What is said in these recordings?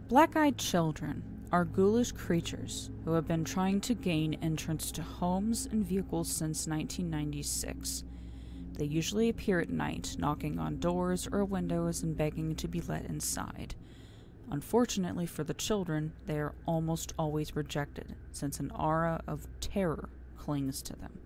Black-eyed children are ghoulish creatures who have been trying to gain entrance to homes and vehicles since 1996. They usually appear at night, knocking on doors or windows and begging to be let inside. Unfortunately for the children, they are almost always rejected, since an aura of terror clings to them.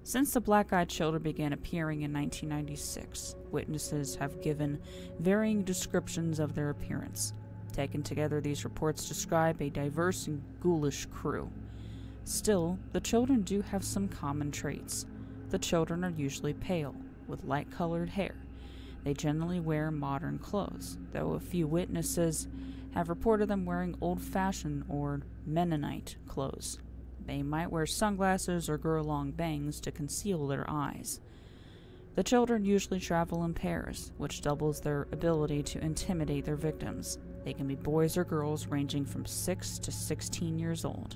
Since the black-eyed children began appearing in 1996, witnesses have given varying descriptions of their appearance. Taken together, these reports describe a diverse and ghoulish crew. Still, the children do have some common traits. The children are usually pale, with light-colored hair. They generally wear modern clothes, though a few witnesses have reported them wearing old-fashioned or Mennonite clothes. They might wear sunglasses or grow long bangs to conceal their eyes. The children usually travel in pairs, which doubles their ability to intimidate their victims. They can be boys or girls ranging from 6 to 16 years old.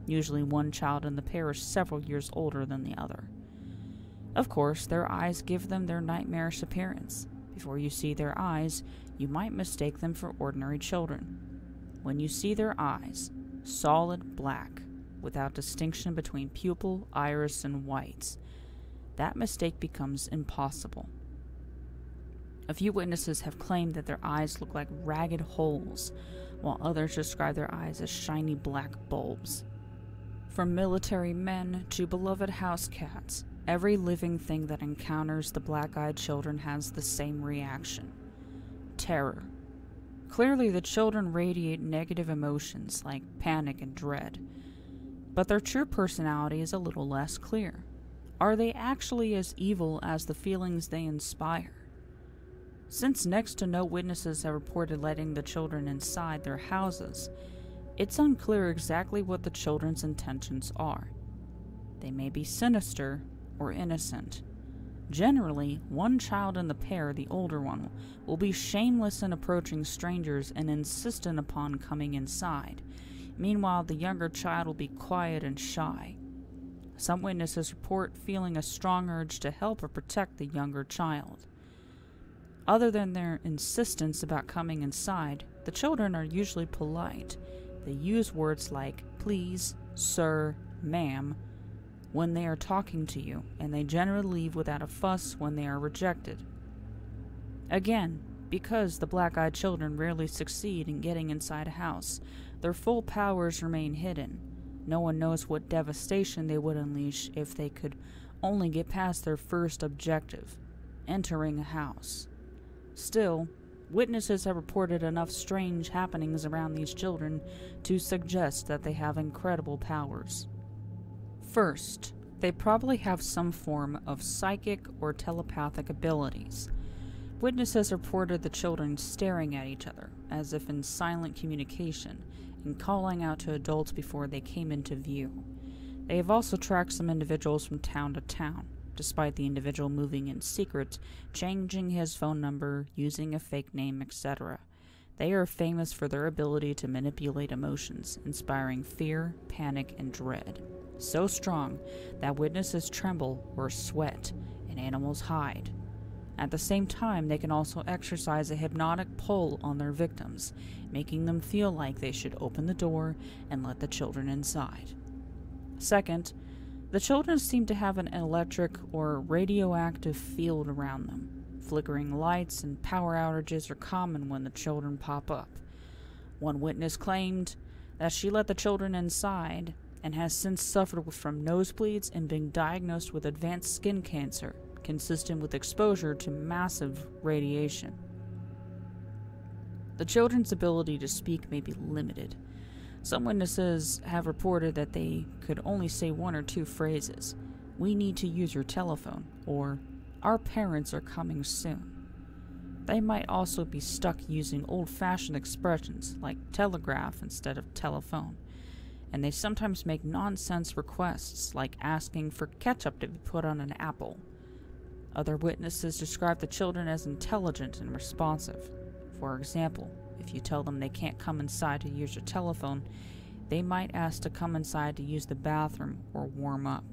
Usually one child in the pair is several years older than the other. Of course, their eyes give them their nightmarish appearance. Before you see their eyes, you might mistake them for ordinary children. When you see their eyes, solid black, without distinction between pupil, iris, and whites, that mistake becomes impossible. A few witnesses have claimed that their eyes look like ragged holes, while others describe their eyes as shiny black bulbs. From military men to beloved house cats, every living thing that encounters the black-eyed children has the same reaction: terror. Clearly, the children radiate negative emotions like panic and dread, but their true personality is a little less clear. Are they actually as evil as the feelings they inspire? Since next to no witnesses have reported letting the children inside their houses, it's unclear exactly what the children's intentions are. They may be sinister or innocent. Generally, one child in the pair, the older one, will be shameless in approaching strangers and insistent upon coming inside. Meanwhile, the younger child will be quiet and shy. Some witnesses report feeling a strong urge to help or protect the younger child. Other than their insistence about coming inside, the children are usually polite. They use words like please, sir, ma'am when they are talking to you, and they generally leave without a fuss when they are rejected. Again, because the black-eyed children rarely succeed in getting inside a house, their full powers remain hidden. No one knows what devastation they would unleash if they could only get past their first objective, entering a house. Still, witnesses have reported enough strange happenings around these children to suggest that they have incredible powers. First, they probably have some form of psychic or telepathic abilities. Witnesses reported the children staring at each other, as if in silent communication, and calling out to adults before they came into view. They have also tracked some individuals from town to town, despite the individual moving in secret, changing his phone number, using a fake name, etc. They are famous for their ability to manipulate emotions, inspiring fear, panic, and dread. So strong that witnesses tremble or sweat, and animals hide. At the same time, they can also exercise a hypnotic pull on their victims, making them feel like they should open the door and let the children inside. Second, the children seem to have an electric or radioactive field around them. Flickering lights and power outages are common when the children pop up. One witness claimed that she let the children inside and has since suffered from nosebleeds and been diagnosed with advanced skin cancer, consistent with exposure to massive radiation. The children's ability to speak may be limited. Some witnesses have reported that they could only say one or two phrases: "We need to use your telephone," or "Our parents are coming soon." They might also be stuck using old-fashioned expressions like telegraph instead of telephone, and they sometimes make nonsense requests like asking for ketchup to be put on an apple. Other witnesses describe the children as intelligent and responsive. For example, if you tell them they can't come inside to use your telephone, they might ask to come inside to use the bathroom or warm up.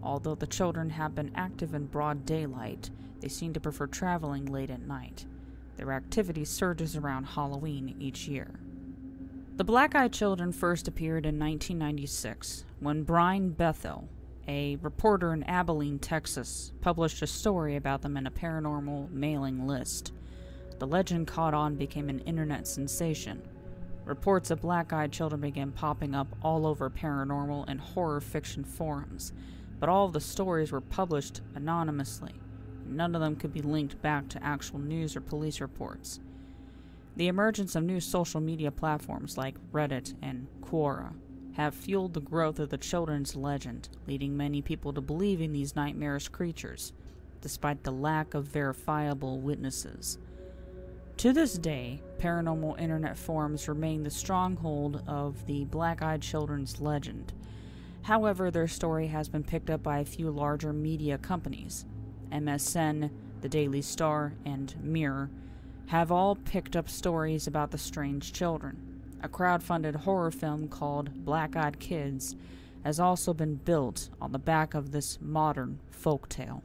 Although the children have been active in broad daylight, they seem to prefer traveling late at night. Their activity surges around Halloween each year. The Black-Eyed Children first appeared in 1996 when Brian Bethel, a reporter in Abilene, Texas, published a story about them in a paranormal mailing list. The legend caught on and became an internet sensation. Reports of Black-Eyed Children began popping up all over paranormal and horror fiction forums, but all of the stories were published anonymously. None of them could be linked back to actual news or police reports. The emergence of new social media platforms like Reddit and Quora have fueled the growth of the children's legend, leading many people to believe in these nightmarish creatures, despite the lack of verifiable witnesses. To this day, paranormal internet forums remain the stronghold of the Black-Eyed Children's legend. However, their story has been picked up by a few larger media companies. MSN, The Daily Star, and Mirror have all picked up stories about the strange children. A crowd-funded horror film called Black-Eyed Kids has also been built on the back of this modern folktale.